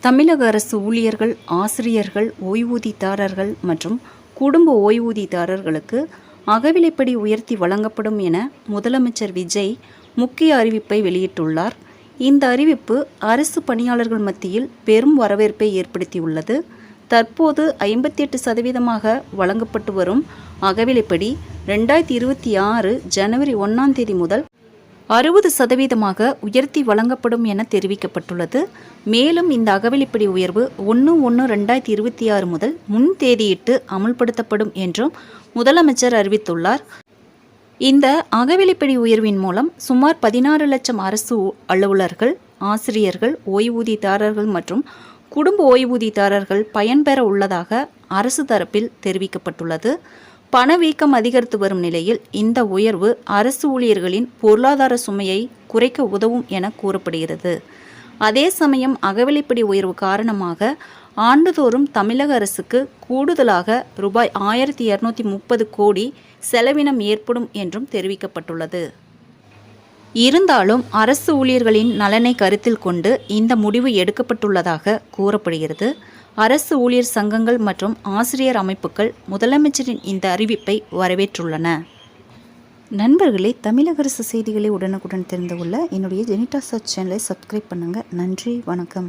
தமிழக அரசு ஊழியர்கள், ஆசிரியர்கள், ஓய்வூதியதாரர்கள் மற்றும் குடும்ப ஓய்வூதியதாரர்களுக்கு அகவிலைப்படி உயர்த்தி வழங்கப்படும் என முதலமைச்சர் விஜய் முக்கிய அறிவிப்பை வெளியிட்டுள்ளார். இந்த அறிவிப்பு அரசு பணியாளர்கள் மத்தியில் பெரும் வரவேற்பை ஏற்படுத்தியுள்ளது. தற்போது 58% வழங்கப்பட்டு வரும் அகவிலைப்படி 2026 ஜனவரி 1ஆம் தேதி முதல் 60% உயர்த்தி வழங்கப்படும் என தெரிவிக்கப்பட்டுள்ளது. மேலும் இந்த அகவிலைப்படி உயர்வு 1/1/2026 முதல் முன் தேதியிட்டு அமல்படுத்தப்படும் என்றும் முதலமைச்சர் அறிவித்துள்ளார். இந்த அகவிலைப்படி உயர்வின் மூலம் சுமார் 16 லட்சம் அரசு அலுவலர்கள், ஆசிரியர்கள், ஓய்வூதியதாரர்கள் மற்றும் குடும்ப ஓய்வூதியதாரர்கள் பயன்பெற உள்ளதாக அரசு தரப்பில் தெரிவிக்கப்பட்டுள்ளது. பணவீக்கம் அதிகரித்து வரும் நிலையில் இந்த உயர்வு அரசு ஊழியர்களின் பொருளாதார சுமையை குறைக்க உதவும் என கூறப்படுகிறது. அதே சமயம் அகவிலைப்படி உயர்வு காரணமாக ஆண்டுதோறும் தமிழக அரசுக்கு கூடுதலாக ரூபாய் 1230 கோடி செலவினம் ஏற்படும் என்றும் தெரிவிக்கப்பட்டுள்ளது. இருந்தாலும் அரசு ஊழியர்களின் நலனை கருத்தில் கொண்டு இந்த முடிவு எடுக்கப்பட்டுள்ளதாக கூறப்படுகிறது. அரசு ஊழியர் சங்கங்கள் மற்றும் ஆசிரியர் அமைப்புகள் முதலமைச்சரின் இந்த அறிவிப்பை வரவேற்றுள்ளன. நண்பர்களே, தமிழக அரசு செய்திகளை உடனுக்குடன் தெரிந்து கொள்ள என்னுடைய ஜெனிட்டா சர்ச் சேனலை சப்ஸ்கிரைப் பண்ணுங்கள். நன்றி, வணக்கம்.